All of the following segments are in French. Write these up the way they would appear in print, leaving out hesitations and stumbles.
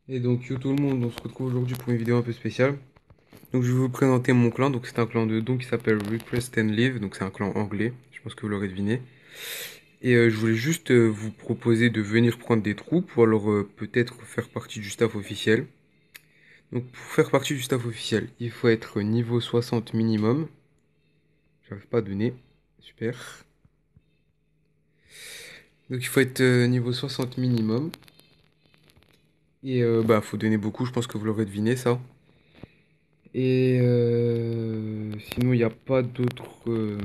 Et donc, yo tout le monde, on se retrouve aujourd'hui pour une vidéo un peu spéciale. Donc, je vais vous présenter mon clan. Donc, c'est un clan de dons qui s'appelle Request and Live. Donc, c'est un clan anglais. Je pense que vous l'aurez deviné. Et je voulais juste vous proposer de venir prendre des troupes ou alors peut-être faire partie du staff officiel. Donc, pour faire partie du staff officiel, il faut être niveau 60 minimum. J'arrive pas à donner. Super. Donc, il faut être niveau 60 minimum. Et bah, faut donner beaucoup. Je pense que vous l'aurez deviné, ça. Et sinon, il n'y a pas d'autres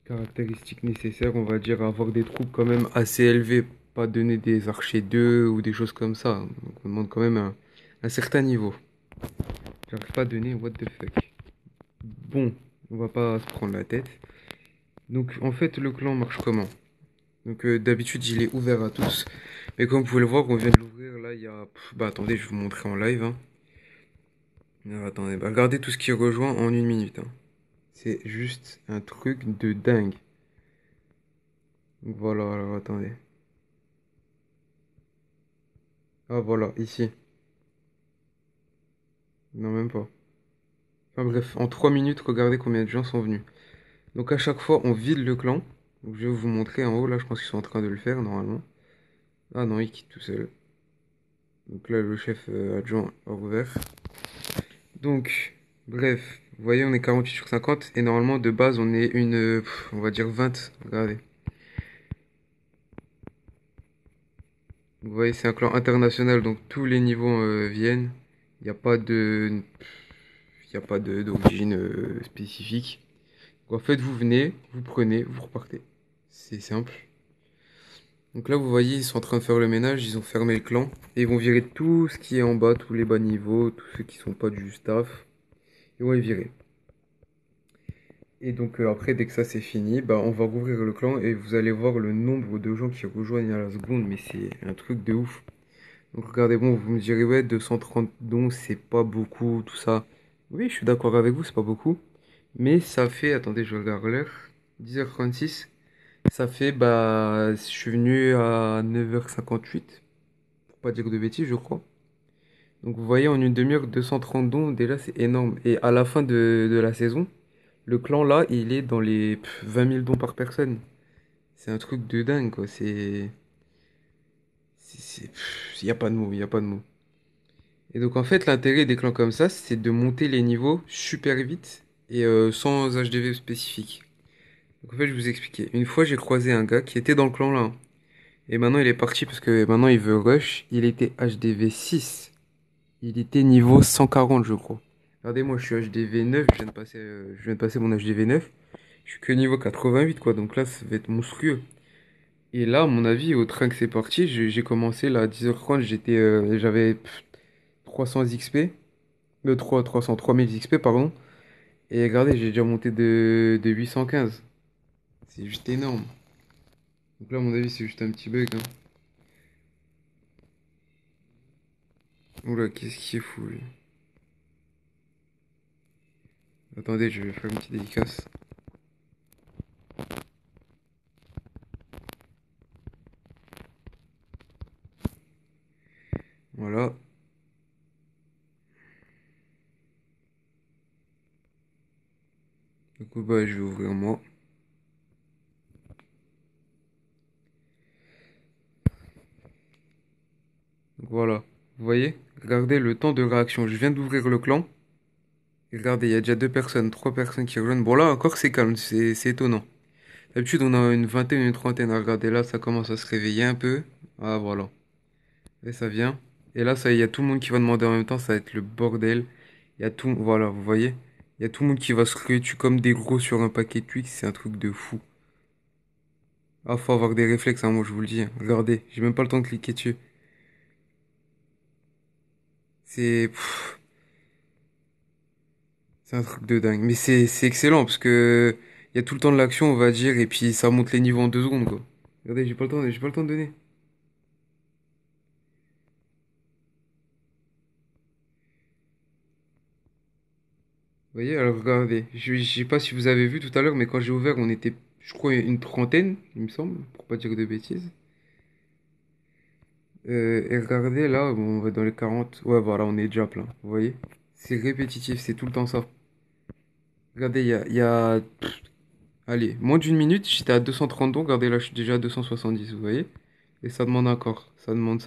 caractéristiques nécessaires, on va dire, avoir des troupes quand même assez élevées, pas donner des archers 2 ou des choses comme ça. Donc, on demande quand même un certain niveau. J'arrive pas à donner what the fuck. Bon, on va pas se prendre la tête. Donc, en fait, le clan marche comment? Donc, d'habitude, il est ouvert à tous. Mais comme vous pouvez le voir, on vient de l'ouvrir. Là, il y a. Bah, attendez, je vais vous montrer en live, hein. Alors, attendez, bah, regardez tout ce qui est rejoint en une minute, hein. C'est juste un truc de dingue. Donc voilà, alors attendez. Ah voilà, ici. Non, même pas. Enfin bref, en 3 minutes, regardez combien de gens sont venus. Donc à chaque fois, on vide le clan. Donc je vais vous montrer en haut, là, je pense qu'ils sont en train de le faire normalement. Ah non, il quitte tout seul. Donc là, le chef adjoint a ouvert. Donc, bref, vous voyez, on est 48 sur 50. Et normalement, de base, on est on va dire 20. Regardez. Vous voyez, c'est un clan international, donc tous les niveaux viennent. Il n'y a pas de... Il n'y a pas d'origine spécifique. Donc, en fait, vous venez, vous prenez, vous repartez. C'est simple. Donc là, vous voyez, ils sont en train de faire le ménage, ils ont fermé le clan. Et ils vont virer tout ce qui est en bas, tous les bas niveaux, tous ceux qui sont pas du staff. Ils vont les virer. Et donc après, dès que ça c'est fini, bah, on va rouvrir le clan et vous allez voir le nombre de gens qui rejoignent à la seconde. Mais c'est un truc de ouf. Donc regardez, bon, vous me direz, ouais, 230 dons, c'est pas beaucoup, tout ça. Oui, je suis d'accord avec vous, c'est pas beaucoup. Mais ça fait, attendez, je regarde l'heure, 10h36. Ça fait, bah, je suis venu à 9h58, pour pas dire de bêtises, je crois. Donc vous voyez, en une demi-heure, 230 dons, déjà c'est énorme. Et à la fin de la saison, le clan là, il est dans les 20 000 dons par personne. C'est un truc de dingue, quoi. Il n'y a pas de mots, il n'y a pas de mots. Et donc en fait, l'intérêt des clans comme ça, c'est de monter les niveaux super vite et sans HDV spécifique. Donc en fait, je vais vous expliquer. Une fois, j'ai croisé un gars qui était dans le clan là, hein. Et maintenant, il est parti parce que maintenant, il veut rush. Il était HDV 6. Il était niveau 140, je crois. Regardez, moi, je suis HDV 9. Je viens de passer mon HDV 9. Je suis que niveau 88, quoi. Donc là, ça va être monstrueux. Et là, à mon avis, au train que c'est parti, j'ai commencé là à 10h30. J'avais 300 XP. 3000 XP, pardon. Et regardez, j'ai déjà monté de 815. C'est juste énorme. Donc là, à mon avis, c'est juste un petit bug, hein. Oula, qu'est-ce qui est fou, lui. Attendez, je vais faire une petite dédicace. Voilà. Du coup, bah, je vais ouvrir moi. Donc voilà. Vous voyez? Regardez le temps de réaction. Je viens d'ouvrir le clan. Et regardez, il y a déjà deux personnes, trois personnes qui rejoignent. Bon, là, encore, c'est calme. C'est étonnant. D'habitude, on a une vingtaine, une trentaine. Regardez, là, ça commence à se réveiller un peu. Ah, voilà. Et ça vient. Et là, ça, il y a tout le monde qui va demander en même temps. Ça va être le bordel. Il y a tout. Voilà, vous voyez? Il y a tout le monde qui va se ruer dessus comme des gros sur un paquet de Twix. C'est un truc de fou. Ah, faut avoir des réflexes, hein, moi, je vous le dis, hein. Regardez, j'ai même pas le temps de cliquer dessus. C'est. C'est un truc de dingue. Mais c'est excellent parce que il y a tout le temps de l'action, on va dire, et puis ça monte les niveaux en 2 secondes, quoi. Regardez, j'ai pas le temps de donner. Vous voyez, alors regardez. Je sais pas si vous avez vu tout à l'heure, mais quand j'ai ouvert, on était, je crois, une trentaine, il me semble, pour pas dire de bêtises. Et regardez là, bon, on va dans les 40. Ouais, voilà, on est déjà plein. Vous voyez? C'est répétitif, c'est tout le temps ça. Regardez, allez, moins d'une minute, j'étais à 230 dons. Regardez, là, je suis déjà à 270, vous voyez? Et ça demande encore. Ça demande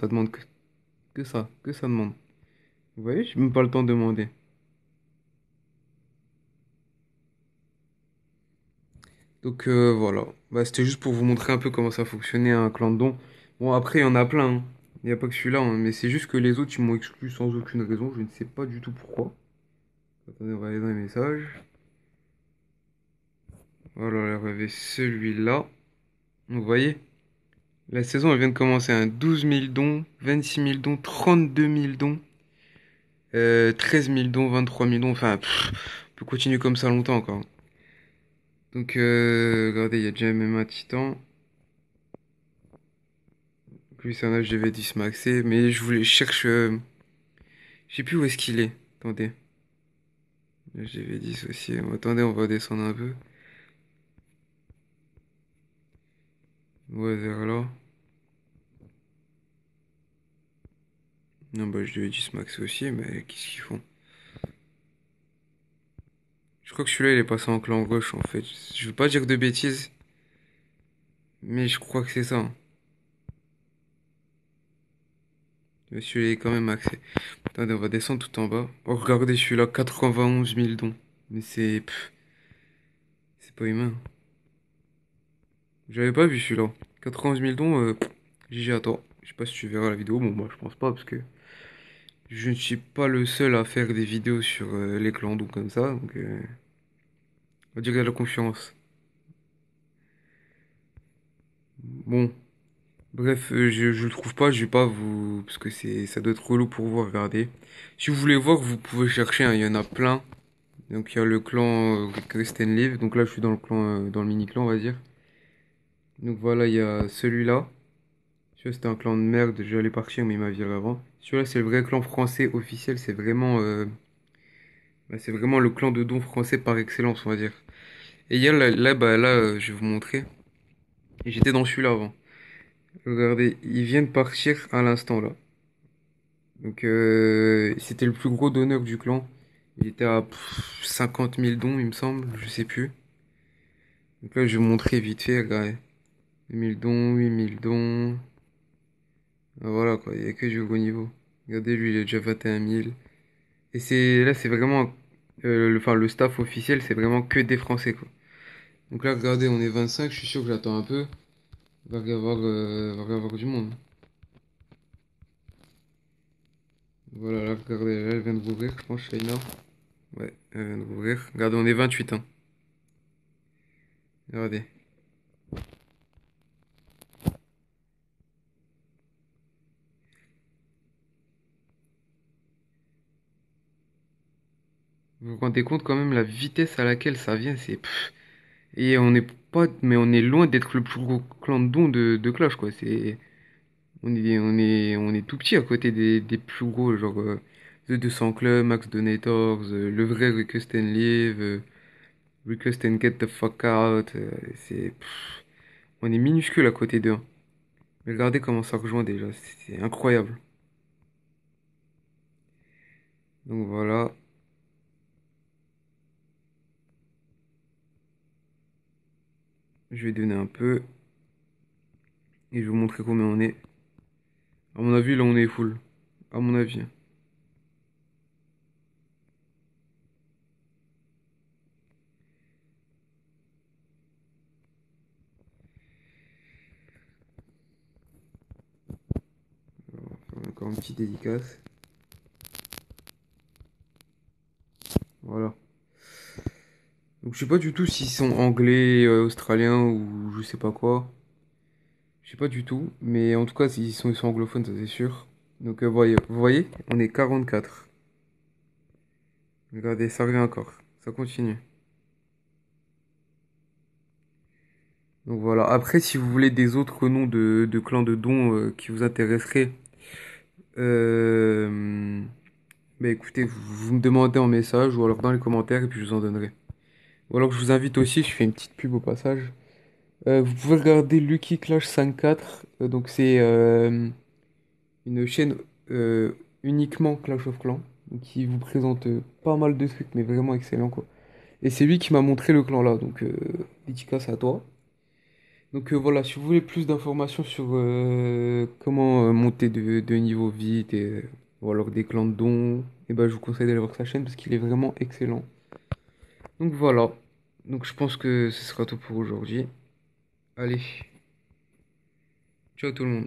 que ça demande. Vous voyez? J'ai même pas le temps de demander. Donc voilà. Bah, c'était juste pour vous montrer un peu comment ça fonctionnait un clan de dons. Bon, après, il y en a plein, hein. Il n'y a pas que celui-là, hein, mais c'est juste que les autres, ils m'ont exclu sans aucune raison. Je ne sais pas du tout pourquoi. Attendez, on va aller dans les messages. Voilà, il y avait celui-là. Vous voyez? La saison, elle vient de commencer, hein. 12 000 dons, 26 000 dons, 32 000 dons, 13 000 dons, 23 000 dons. Enfin, on peut continuer comme ça longtemps encore. Donc, regardez, il y a déjà même un titan. Lui, c'est un HDV10 maxé. Mais je cherche. Je sais plus où est-ce qu'il est. Attendez. HDV10 aussi. Attendez, on va descendre un peu. Ouais, vers là. Non, bah, HDV10 maxé aussi. Mais qu'est-ce qu'ils font? Je crois que celui-là, il est passé en clan gauche, en fait. Je veux pas dire de bêtises. Mais je crois que c'est ça, hein. Celui-là est quand même maxé. Attendez, on va descendre tout en bas. Oh, regardez celui-là, 91 000 dons. Mais c'est pas humain. J'avais pas vu celui-là. 91 000 dons, GG à toi. Je sais pas si tu verras la vidéo. Bon, moi, je pense pas, parce que je ne suis pas le seul à faire des vidéos sur les clans dons comme ça. Donc, on va dire qu'il y a de la confiance. Bon, bref, je le trouve pas. Je vais pas vous. Parce que ça doit être relou pour vous à regarder. Si vous voulez voir, vous pouvez chercher, hein. Il y en a plein. Donc il y a le clan Kristen Live. Donc là je suis dans le clan, dans le mini-clan on va dire. Donc voilà, il y a celui-là. Celui-là c'était un clan de merde, j'allais partir mais il m'a viré avant. Celui-là c'est le vrai clan français officiel, c'est vraiment le clan de don français par excellence on va dire. Et hier je vais vous montrer. Et j'étais dans celui-là avant. Regardez, il vient de partir à l'instant là. Donc c'était le plus gros donneur du clan. Il était à 50 000 dons il me semble, je sais plus. Donc là je vais vous montrer vite fait, regardez. 1000 dons, 8000 dons. Ah, voilà quoi, il n'y a que du gros niveau. Regardez, lui, il est déjà 21 000. Et c'est vraiment. Enfin, le staff officiel, c'est vraiment que des Français quoi. Donc là, regardez, on est 25, je suis sûr que j'attends un peu. Il va y avoir du monde. Voilà, là, regardez, là, elle vient de rouvrir, je pense, China. Ouais, elle vient de rouvrir. Regardez, on est 28, hein. Regardez. Vous vous rendez compte quand même la vitesse à laquelle ça vient, Et on est pas. Mais on est loin d'être le plus gros clan de dons de Clash, quoi. On est tout petit à côté des plus gros, genre The 200 Club, Max Donators, le vrai Request and Live, Request and Get the Fuck Out. On est minuscule à côté d'eux, hein. Mais regardez comment ça rejoint déjà, c'est incroyable. Donc voilà, je vais donner un peu et je vais vous montrer combien on est. À mon avis, là on est full. À mon avis, hein. Encore une petite dédicace. Voilà. Donc je sais pas du tout s'ils sont anglais, australiens ou je sais pas quoi. Je sais pas du tout, mais en tout cas, ils sont anglophones, ça c'est sûr. Donc, vous voyez, on est 44. Regardez, ça revient encore. Ça continue. Donc voilà. Après, si vous voulez des autres noms de clans de dons qui vous intéresseraient, euh, bah écoutez, vous me demandez en message ou alors dans les commentaires et puis je vous en donnerai. Ou alors je vous invite aussi, je fais une petite pub au passage. Vous pouvez regarder Lucky Clash 5-4. Donc une chaîne uniquement Clash of Clans, donc qui vous présente pas mal de trucs, mais vraiment excellent quoi. Et c'est lui qui m'a montré le clan là, donc dédicace à toi. Donc voilà, si vous voulez plus d'informations sur comment monter de niveau vite ou alors des clans de dons, et ben, je vous conseille d'aller voir sa chaîne parce qu'il est vraiment excellent. Donc voilà, donc je pense que ce sera tout pour aujourd'hui. Allez, ciao tout le monde.